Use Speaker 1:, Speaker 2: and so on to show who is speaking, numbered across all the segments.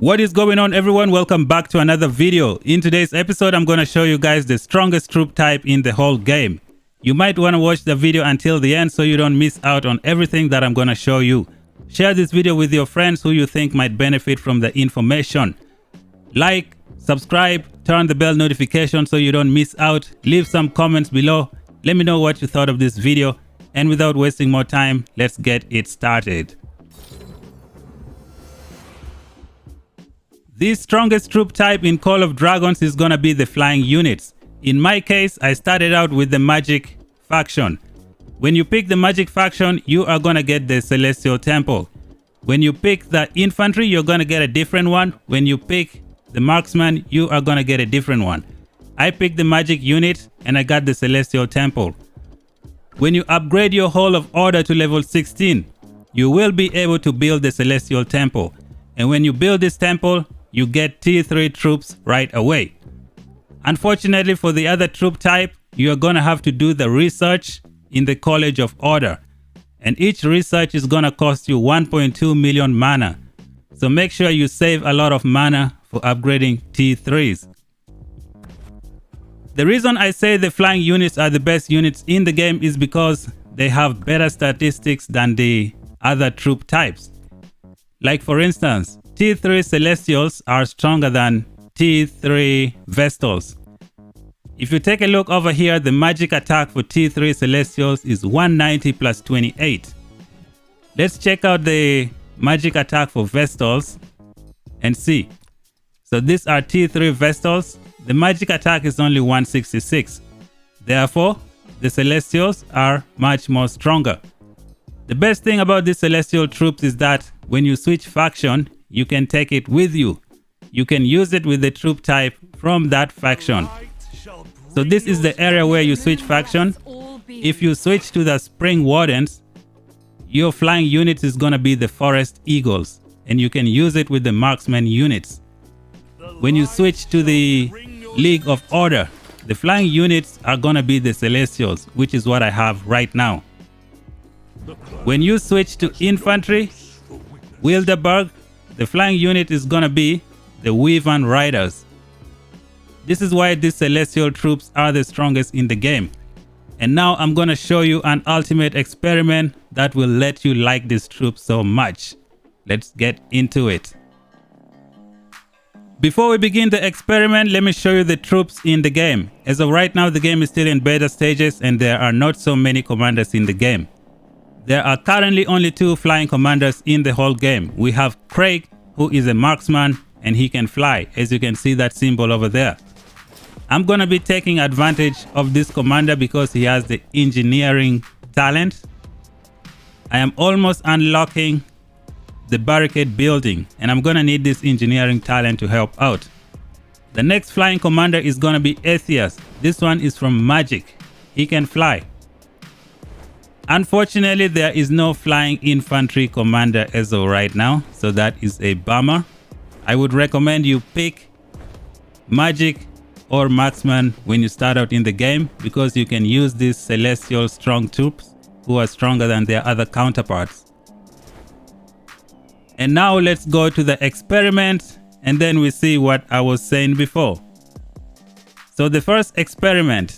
Speaker 1: What is going on, everyone? Welcome back to another video. In today's episode, I'm going to show you guys the strongest troop type in the whole game. You might want to watch the video until the end so you don't miss out on everything that I'm going to show you. Share this video with your friends who you think might benefit from the information. Like, subscribe, turn the bell notification so you don't miss out. Leave some comments below. Let me know what you thought of this video. And without wasting more time, let's get it started. The strongest troop type in Call of Dragons is gonna be the flying units. In my case, I started out with the magic faction. When you pick the magic faction, you are gonna get the Celestial Temple. When you pick the infantry, you're gonna get a different one. When you pick the marksman, you are gonna get a different one. I picked the magic unit and I got the Celestial Temple. When you upgrade your Hall of Order to level 16, you will be able to build the Celestial Temple. And when you build this temple, you get T3 troops right away. Unfortunately for the other troop type, you are going to have to do the research in the College of Order. And each research is going to cost you 1.2 million mana. So make sure you save a lot of mana for upgrading T3s. The reason I say the flying units are the best units in the game is because they have better statistics than the other troop types. Like for instance, T3 Celestials are stronger than T3 Vestals. If you take a look over here, the magic attack for T3 Celestials is 190 plus 28. Let's check out the magic attack for Vestals and see. So these are T3 Vestals. The magic attack is only 166. Therefore, the Celestials are much more stronger. The best thing about these Celestial troops is that when you switch faction, you can take it with you. You can use it with the troop type from that faction. So this is the area where you switch faction. If you switch to the Spring Wardens, your flying unit is going to be the Forest Eagles, and you can use it with the Marksman units. When you switch to the League of Order, the flying units are going to be the Celestials, which is what I have right now. When you switch to Infantry, Wilderberg, the flying unit is gonna be the Wyvern Riders. This is why these Celestial troops are the strongest in the game. And now I'm gonna show you an ultimate experiment that will let you like this troop so much. Let's get into it. Before we begin the experiment, let me show you the troops in the game. As of right now, the game is still in beta stages and there are not so many commanders in the game. There are currently only 2 flying commanders in the whole game. We have Craig, who is a marksman and he can fly, as you can see that symbol over there. I'm going to be taking advantage of this commander because he has the engineering talent. I am almost unlocking the barricade building and I'm going to need this engineering talent to help out. The next flying commander is going to be Atheus. This one is from Magic. He can fly. Unfortunately, there is no flying infantry commander as of right now, so that is a bummer. I would recommend you pick Magic or Marksman when you start out in the game because you can use these Celestial strong troops who are stronger than their other counterparts. And now let's go to the experiment and then we see what I was saying before. So the first experiment.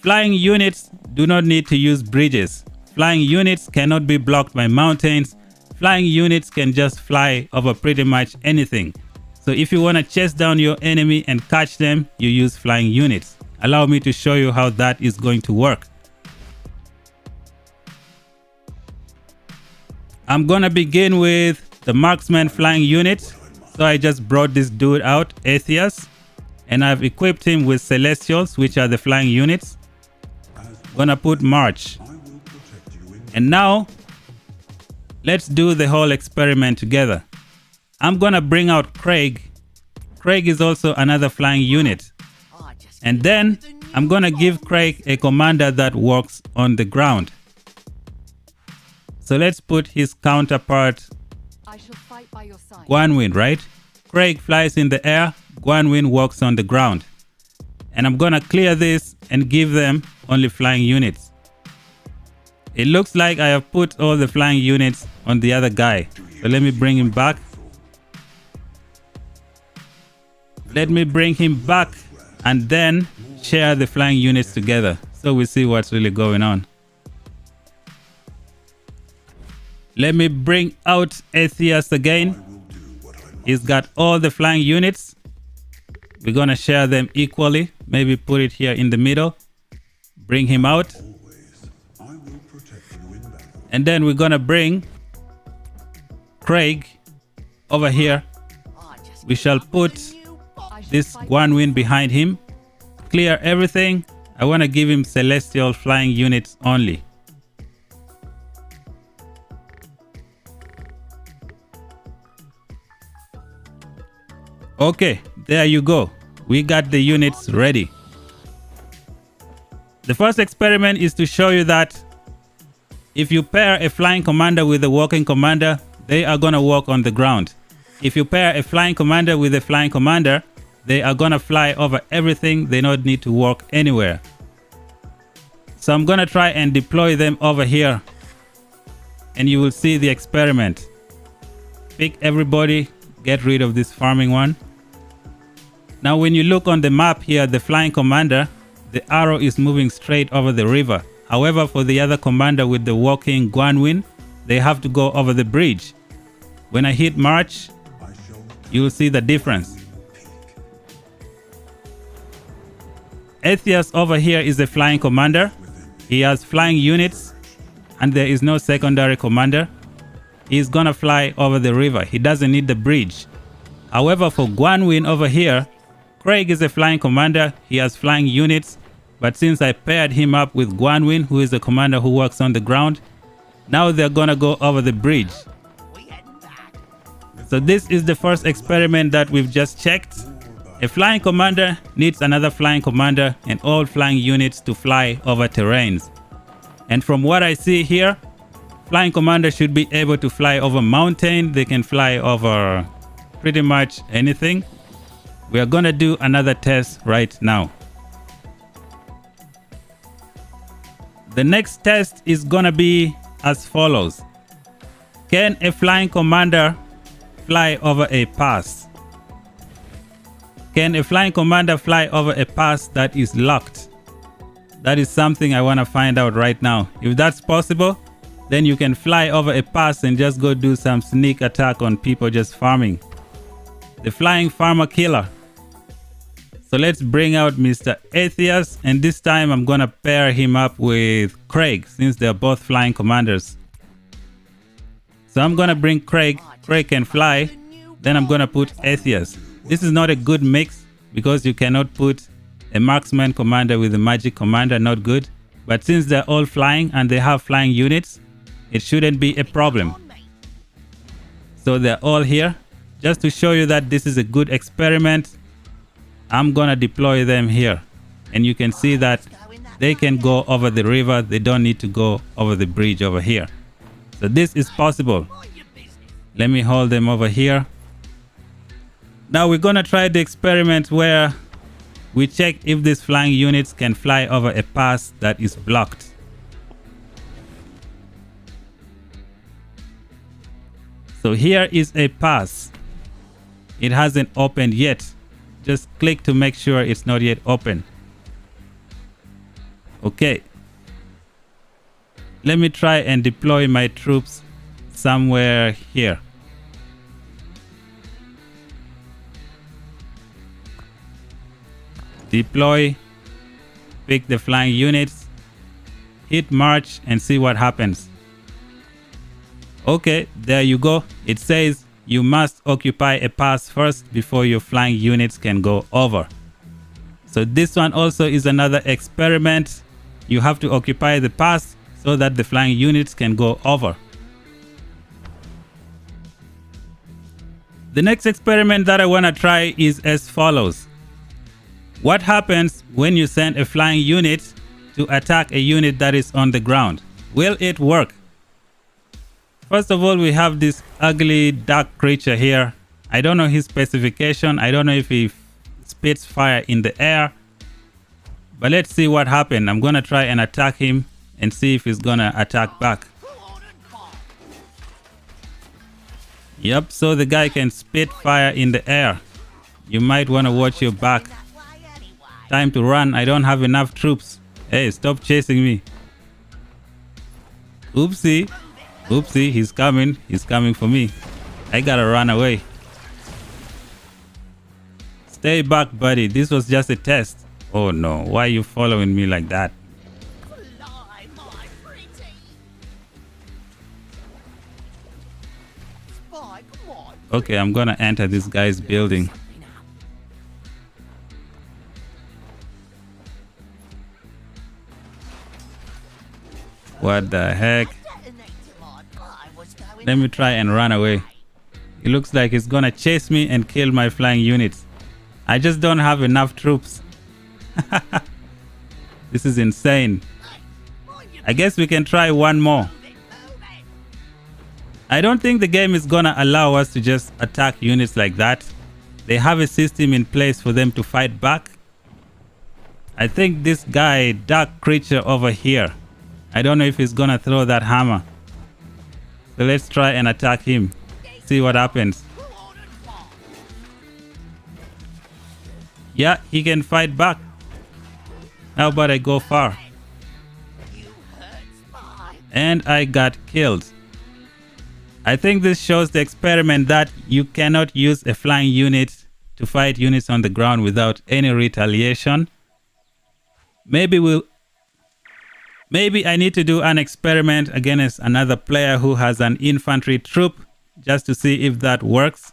Speaker 1: Flying units do not need to use bridges. Flying units cannot be blocked by mountains. Flying units can just fly over pretty much anything. So if you want to chase down your enemy and catch them, you use flying units. Allow me to show you how that is going to work. I'm gonna begin with the marksman flying unit. So I just brought this dude out, Atheus, and I've equipped him with Celestials, which are the flying units. Gonna put March. And now let's do the whole experiment together. I'm gonna bring out Craig. Craig is also another flying unit. And then I'm gonna give Craig a commander that works on the ground. So let's put his counterpart Guanwin, right? Craig flies in the air, Guanwin walks on the ground. And I'm gonna clear this and give them only flying units. It looks like I have put all the flying units on the other guy. So let me bring him back. Let me bring him back and then share the flying units together so we see what's really going on. Let me bring out Atheist again. He's got all the flying units. We're gonna share them equally. Maybe put it here in the middle. Bring him out. And then we're gonna bring Craig over here. We shall put this one win behind him. Clear everything. I want to give him celestial flying units only. Okay, there you go. We got the units ready. The first experiment is to show you that if you pair a flying commander with a walking commander, they are going to walk on the ground. If you pair a flying commander with a flying commander, they are going to fly over everything. They don't need to walk anywhere. So I'm going to try and deploy them over here. And you will see the experiment. Pick everybody. Get rid of this farming one. Now when you look on the map here, the flying commander, the arrow is moving straight over the river. However, for the other commander with the walking Guanwin, they have to go over the bridge. When I hit march, you will see the difference. Atheist over here is a flying commander. He has flying units and there is no secondary commander. He's gonna fly over the river. He doesn't need the bridge. However, for Guanwin over here, Craig is a flying commander. He has flying units. But since I paired him up with Guanwin, who is a commander who works on the ground, now they're gonna go over the bridge. So this is the first experiment that we've just checked. A flying commander needs another flying commander and all flying units to fly over terrains. And from what I see here, flying commander should be able to fly over mountain. They can fly over pretty much anything. We are gonna do another test right now. The next test is gonna be as follows. Can a flying commander fly over a pass? Can a flying commander fly over a pass that is locked? That is something I want to find out right now. If that's possible, then you can fly over a pass and just go do some sneak attack on people just farming. The flying farmer killer. So let's bring out Mr. Atheist, and this time I'm gonna pair him up with Craig since they're both flying commanders. So I'm gonna bring Craig. Craig can fly. Then I'm gonna put Atheist. This is not a good mix because you cannot put a marksman commander with a magic commander, not good. But since they're all flying and they have flying units, it shouldn't be a problem. So they're all here. Just to show you that this is a good experiment, I'm gonna deploy them here. And you can see that they can go over the river. They don't need to go over the bridge over here. So this is possible. Let me hold them over here. Now we're gonna try the experiment where we check if these flying units can fly over a pass that is blocked. So here is a pass. It hasn't opened yet. Just click to make sure it's not yet open. Okay. Let me try and deploy my troops somewhere here. Deploy. Pick the flying units. Hit march and see what happens. Okay, there you go. It says you must occupy a pass first before your flying units can go over. So this one also is another experiment. You have to occupy the pass so that the flying units can go over. The next experiment that I want to try is as follows. What happens when you send a flying unit to attack a unit that is on the ground? Will it work? First of all, we have this ugly dark creature here. I don't know his specification. I don't know if he spits fire in the air. But let's see what happens. I'm going to try and attack him and see if he's going to attack back. Yep, so the guy can spit fire in the air. You might want to watch your back. Time to run. I don't have enough troops. Hey, stop chasing me. Oopsie. Oopsie, he's coming. He's coming for me. I gotta run away. Stay back, buddy. This was just a test. Oh no, why are you following me like that? Okay, I'm gonna enter this guy's building. What the heck? Let me try and run away. It looks like he's gonna chase me and kill my flying units. I just don't have enough troops. This is insane. I guess we can try one more. I don't think the game is gonna allow us to just attack units like that. They have a system in place for them to fight back. I think this guy, dark creature over here, I don't know if he's gonna throw that hammer. So let's try and attack him. See what happens. Yeah, he can fight back. How about I go far? And I got killed. I think this shows the experiment that you cannot use a flying unit to fight units on the ground without any retaliation. Maybe I need to do an experiment against another player who has an infantry troop just to see if that works.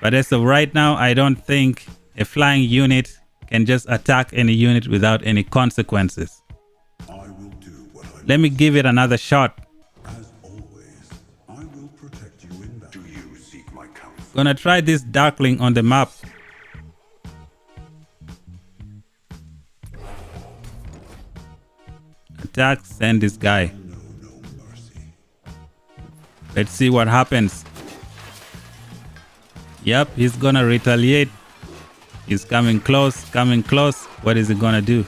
Speaker 1: But as of right now, I don't think a flying unit can just attack any unit without any consequences. Let me give it another shot. Gonna try this darkling on the map. Attack, send this guy. Let's see what happens. Yep, he's gonna retaliate. He's coming close, coming close. What is he gonna do?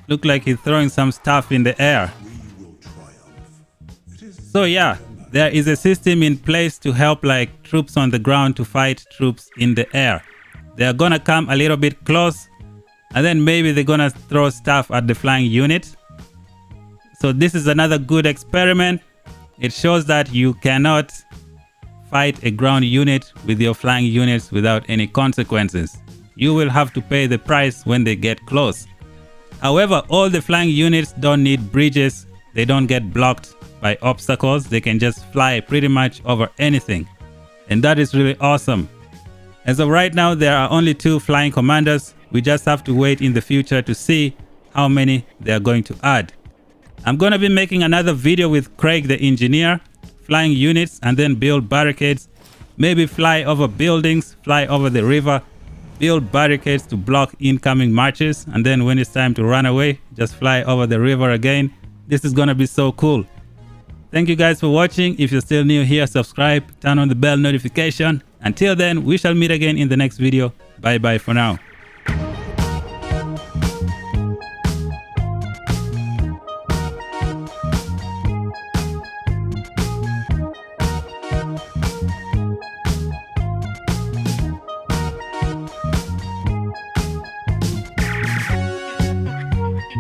Speaker 1: Look like he's throwing some stuff in the air. So yeah, there is a system in place to help like troops on the ground to fight troops in the air. They're gonna come a little bit close and then maybe they're gonna throw stuff at the flying unit. So this is another good experiment. It shows that you cannot fight a ground unit with your flying units without any consequences. You will have to pay the price when they get close. However, all the flying units don't need bridges. They don't get blocked by obstacles. They can just fly pretty much over anything. And that is really awesome. As of right now, there are only 2 flying commanders. We just have to wait in the future to see how many they are going to add. I'm going to be making another video with Craig the engineer, flying units and then build barricades. Maybe fly over buildings, fly over the river, build barricades to block incoming marches, and then when it's time to run away, just fly over the river again. This is going to be so cool. Thank you guys for watching. If you're still new here, subscribe, turn on the bell notification. Until then, we shall meet again in the next video. Bye bye for now.